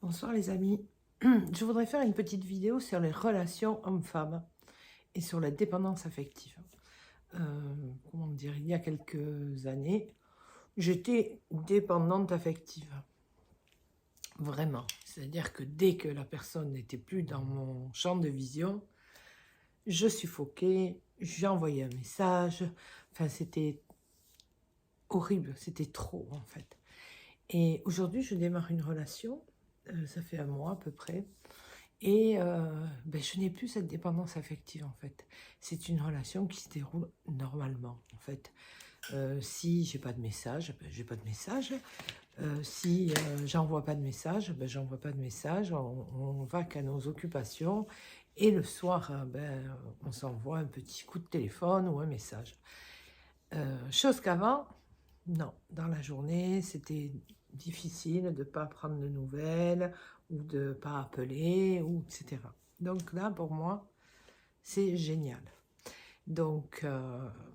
Bonsoir les amis, je voudrais faire une petite vidéo sur les relations hommes-femmes et sur la dépendance affective. Comment dire, il y a quelques années, j'étais dépendante affective, vraiment. C'est-à-dire que dès que la personne n'était plus dans mon champ de vision, je suffoquais, j'envoyais un message, enfin c'était horrible, c'était trop en fait. Et aujourd'hui, je démarre une relation, ça fait un mois à peu près, et je n'ai plus cette dépendance affective en fait. C'est une relation qui se déroule normalement en fait. Si j'ai pas de message, j'ai pas de message. Si j'envoie pas de message, j'envoie pas de message. On va qu'à nos occupations. Et le soir, on s'envoie un petit coup de téléphone ou un message. Chose qu'avant, non. Dans la journée, c'était difficile de ne pas prendre de nouvelles ou de ne pas appeler, ou etc. Donc là, pour moi, c'est génial. Donc,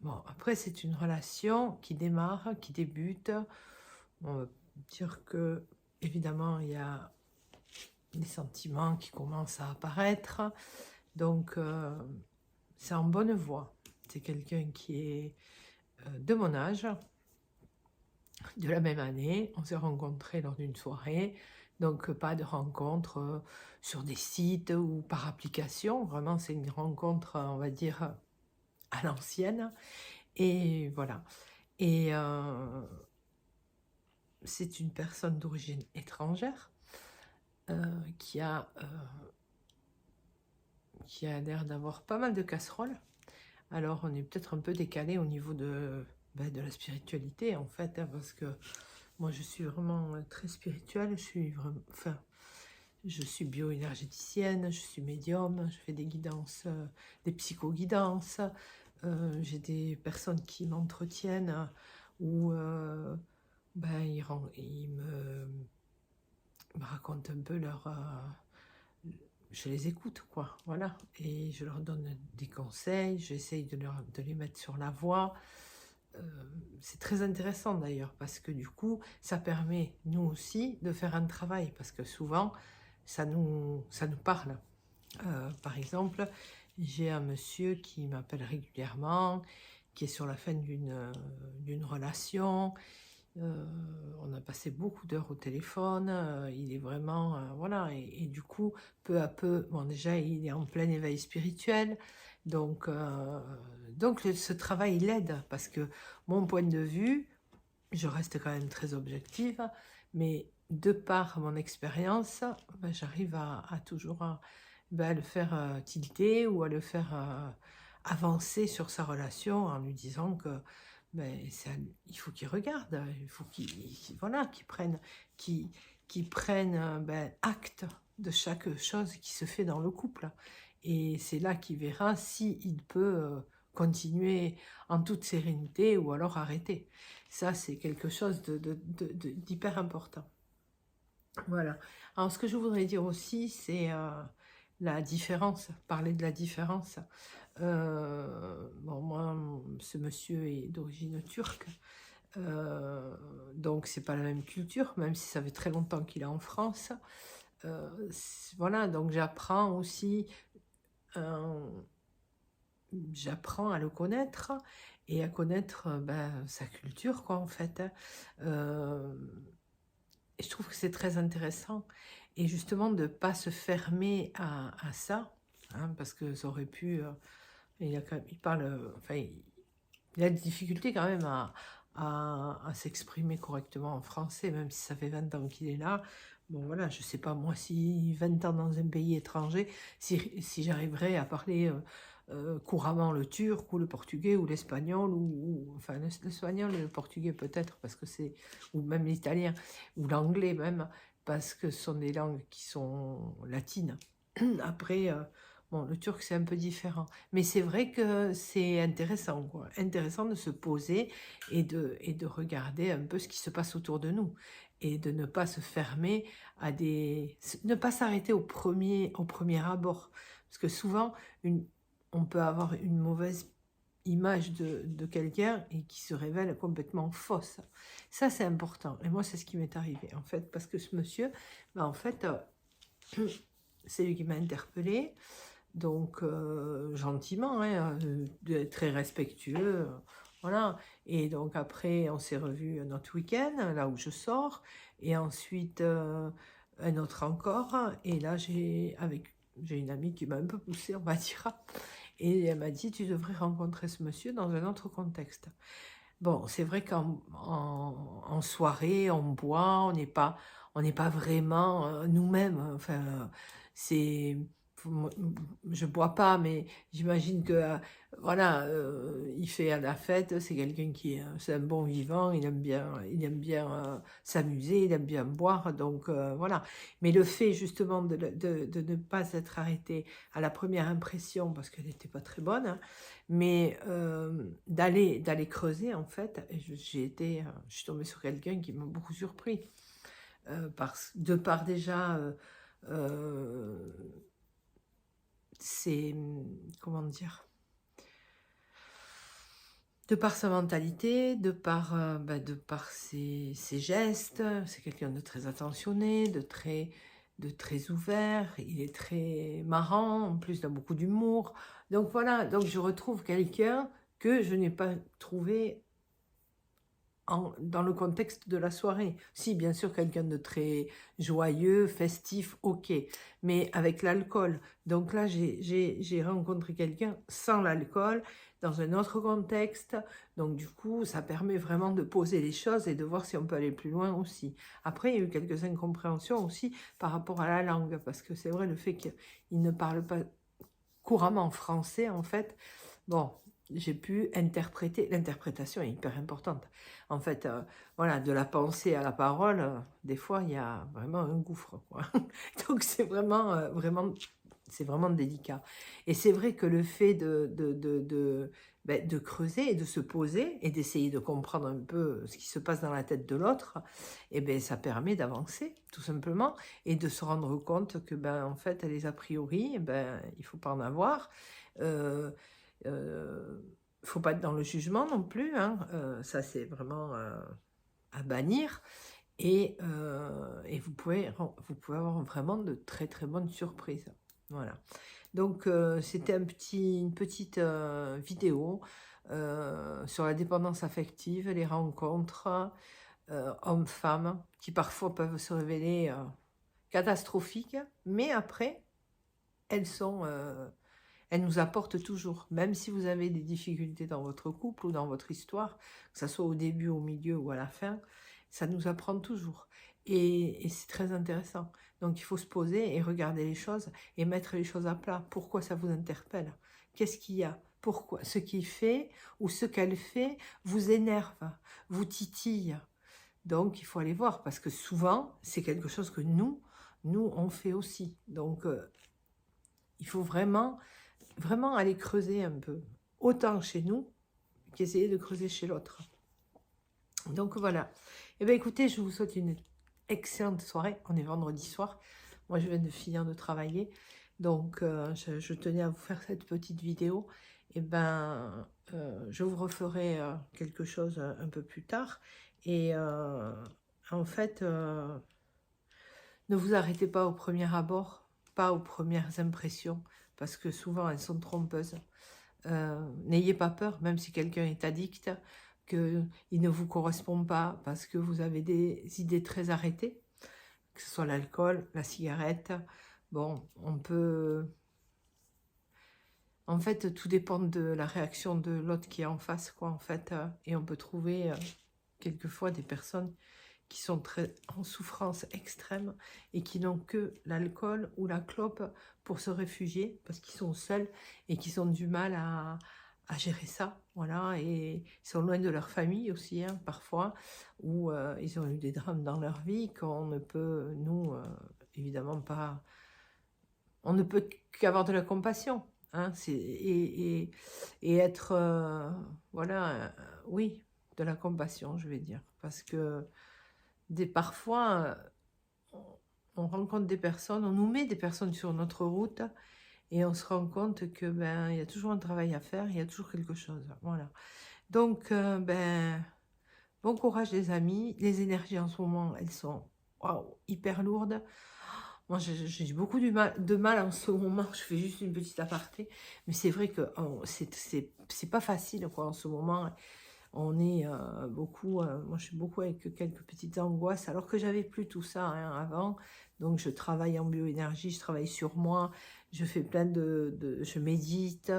bon, après, c'est une relation qui démarre, qui débute. On va dire que, évidemment, il y a des sentiments qui commencent à apparaître. Donc, c'est en bonne voie. C'est quelqu'un qui est de mon âge, de la même année. On s'est rencontrés lors d'une soirée. Donc, pas de rencontre sur des sites ou par application. Vraiment, c'est une rencontre, on va dire, à l'ancienne. Et voilà. Et c'est une personne d'origine étrangère qui a l'air d'avoir pas mal de casseroles. Alors, on est peut-être un peu décalé au niveau de la spiritualité, en fait, hein, parce que moi, je suis vraiment très spirituelle. Je suis bio-énergéticienne, je suis médium, je fais des guidances, des psychoguidances. J'ai des personnes qui m'entretiennent où ils me racontent un peu leur... je les écoute, quoi, voilà. Et je leur donne des conseils, j'essaye de les mettre sur la voie. C'est très intéressant d'ailleurs, parce que du coup, ça permet, nous aussi, de faire un travail, parce que souvent, ça nous parle. Par exemple, j'ai un monsieur qui m'appelle régulièrement, qui est sur la fin d'une relation. On a passé beaucoup d'heures au téléphone, il est vraiment, voilà, et du coup, peu à peu, bon déjà, il est en plein éveil spirituel, donc ce travail l'aide, parce que mon point de vue, je reste quand même très objective, mais de par mon expérience, j'arrive à toujours le faire tilter ou à le faire avancer sur sa relation en lui disant que il faut qu'il regarde, il faut voilà, qu'il prenne acte de chaque chose qui se fait dans le couple. Et c'est là qu'il verra s'il peut continuer en toute sérénité ou alors arrêter. Ça, c'est quelque chose d'hyper important. Voilà. Alors, ce que je voudrais dire aussi, c'est la différence, parler de la différence. Bon, moi, ce monsieur est d'origine turque, donc c'est pas la même culture, même si ça fait très longtemps qu'il est en France. Voilà, donc j'apprends aussi, j'apprends à le connaître et à connaître sa culture, quoi, en fait. Et je trouve que c'est très intéressant. Et justement, de ne pas se fermer à ça, hein, parce que ça aurait pu... il parle... enfin, il a des difficultés quand même à s'exprimer correctement en français, même si ça fait 20 ans qu'il est là. Bon, voilà, je ne sais pas, moi, si 20 ans dans un pays étranger, si j'arriverais à parler couramment le turc ou le portugais ou l'espagnol, enfin, l'espagnol et le portugais peut-être, parce que c'est... ou même l'italien, ou l'anglais même, parce que ce sont des langues qui sont latines. Après... bon, le turc, c'est un peu différent. Mais c'est vrai que c'est intéressant, quoi. Intéressant de se poser et de regarder un peu ce qui se passe autour de nous. Et de ne pas se fermer à des... ne pas s'arrêter au premier abord. Parce que souvent, on peut avoir une mauvaise image de quelqu'un et qui se révèle complètement fausse. Ça, c'est important. Et moi, c'est ce qui m'est arrivé, en fait, parce que ce monsieur, en fait, c'est lui qui m'a interpellée, donc gentiment, hein, très respectueux, voilà. Et donc après, on s'est revus un autre week-end, là où je sors, et ensuite un autre encore, et là j'ai une amie qui m'a un peu poussée, on va dire, et elle m'a dit, tu devrais rencontrer ce monsieur dans un autre contexte. Bon, c'est vrai qu'en soirée, on boit, on n'est pas vraiment nous-mêmes. Enfin, c'est, je bois pas, mais j'imagine que voilà, il fait à la fête. C'est quelqu'un qui, c'est un bon vivant. Il aime bien s'amuser, il aime bien boire. Donc voilà. Mais le fait justement de ne pas être arrêté à la première impression, parce qu'elle n'était pas très bonne, hein, mais d'aller creuser, en fait, je suis tombée sur quelqu'un qui m'a beaucoup surpris, de par déjà c'est, comment dire, de par sa mentalité, de par ses gestes. C'est quelqu'un de très attentionné, de très ouvert, il est très marrant, en plus il a beaucoup d'humour. Donc voilà, donc je retrouve quelqu'un que je n'ai pas trouvé dans le contexte de la soirée. Si, bien sûr, quelqu'un de très joyeux, festif, ok, mais avec l'alcool. Donc là, j'ai rencontré quelqu'un sans l'alcool, dans un autre contexte. Donc du coup, ça permet vraiment de poser les choses et de voir si on peut aller plus loin aussi. Après, il y a eu quelques incompréhensions aussi par rapport à la langue, parce que c'est vrai, le fait qu'il ne parle pas couramment français, en fait, bon, j'ai pu interpréter. L'interprétation est hyper importante. En fait, voilà, de la pensée à la parole, des fois, il y a vraiment un gouffre, quoi. Donc, c'est vraiment délicat. Et c'est vrai que le fait de creuser et de se poser et d'essayer de comprendre un peu ce qui se passe dans la tête de l'autre, eh ben, ça permet d'avancer, tout simplement, et de se rendre compte que, en fait, les a priori, il ne faut pas en avoir. Faut pas être dans le jugement non plus, hein. Ça c'est vraiment à bannir, et vous pouvez avoir vraiment de très très bonnes surprises. Voilà, donc c'était une petite vidéo sur la dépendance affective, les rencontres hommes-femmes qui parfois peuvent se révéler catastrophiques, mais après elles nous apportent toujours, même si vous avez des difficultés dans votre couple ou dans votre histoire, que ce soit au début, au milieu ou à la fin, ça nous apprend toujours. Et c'est très intéressant. Donc il faut se poser et regarder les choses et mettre les choses à plat. Pourquoi ça vous interpelle? Qu'est-ce qu'il y a? Pourquoi ce qu'il fait ou ce qu'elle fait vous énerve, vous titille? Donc il faut aller voir, parce que souvent, c'est quelque chose que nous, on fait aussi. Donc il faut vraiment aller creuser un peu, autant chez nous qu'essayer de creuser chez l'autre. Donc voilà. Eh bien écoutez, je vous souhaite une excellente soirée. On est vendredi soir. Moi, je viens de finir de travailler. Donc, je tenais à vous faire cette petite vidéo. Et je vous referai quelque chose un peu plus tard. Et en fait, ne vous arrêtez pas au premier abord, pas aux premières impressions, parce que souvent elles sont trompeuses. N'ayez pas peur, même si quelqu'un est addict, qu'il ne vous correspond pas parce que vous avez des idées très arrêtées, que ce soit l'alcool, la cigarette. Bon, on peut... En fait, tout dépend de la réaction de l'autre qui est en face, quoi, en fait. Et on peut trouver quelquefois des personnes qui sont très en souffrance extrême et qui n'ont que l'alcool ou la clope pour se réfugier parce qu'ils sont seuls et qu'ils ont du mal à gérer ça, voilà, et ils sont loin de leur famille aussi, hein, parfois, ou ils ont eu des drames dans leur vie qu'on ne peut, nous, évidemment pas, on ne peut qu'avoir de la compassion, hein, et être, voilà, oui, de la compassion, je vais dire, parce que parfois, on rencontre des personnes, on nous met des personnes sur notre route, et on se rend compte que ben il y a toujours un travail à faire, il y a toujours quelque chose. Voilà. Donc ben bon courage les amis. Les énergies en ce moment, elles sont waouh, hyper lourdes. Moi, j'ai beaucoup de mal en ce moment. Je fais juste une petite aparté, mais c'est vrai que c'est pas facile quoi en ce moment. On est beaucoup, moi je suis beaucoup avec quelques petites angoisses, alors que j'avais plus tout ça hein, avant. Donc je travaille en bioénergie, je travaille sur moi, je fais plein je médite,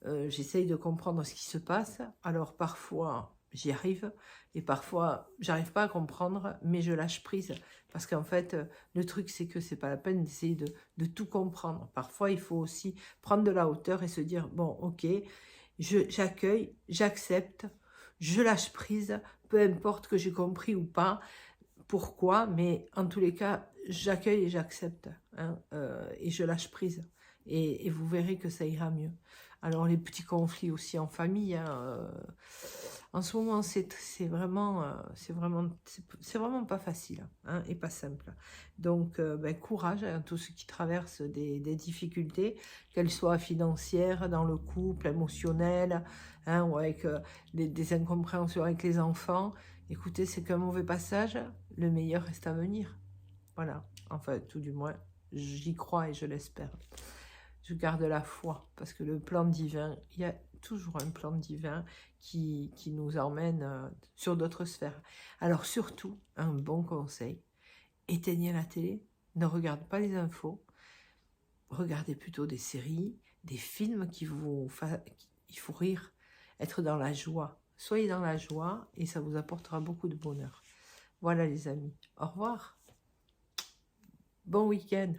j'essaye de comprendre ce qui se passe. Alors parfois j'y arrive et parfois j'arrive pas à comprendre, mais je lâche prise parce qu'en fait le truc c'est que c'est pas la peine d'essayer de tout comprendre. Parfois il faut aussi prendre de la hauteur et se dire bon ok, j'accueille, j'accepte, je lâche prise, peu importe que j'ai compris ou pas, pourquoi, mais en tous les cas, j'accueille et j'accepte, hein, et je lâche prise. Et vous verrez que ça ira mieux. Alors les petits conflits aussi en famille, hein, en ce moment c'est vraiment pas facile hein, et pas simple. Donc ben, courage à tous ceux qui traversent des difficultés, qu'elles soient financières, dans le couple, émotionnelles, hein, ou avec des incompréhensions avec les enfants. Écoutez, c'est qu'un mauvais passage, le meilleur reste à venir. Voilà, enfin tout du moins, j'y crois et je l'espère. Je garde la foi, parce que le plan divin, il y a toujours un plan divin qui nous emmène sur d'autres sphères. Alors surtout, un bon conseil, éteignez la télé, ne regardez pas les infos, regardez plutôt des séries, des films qui il faut rire, être dans la joie. Soyez dans la joie et ça vous apportera beaucoup de bonheur. Voilà les amis, au revoir, bon week-end.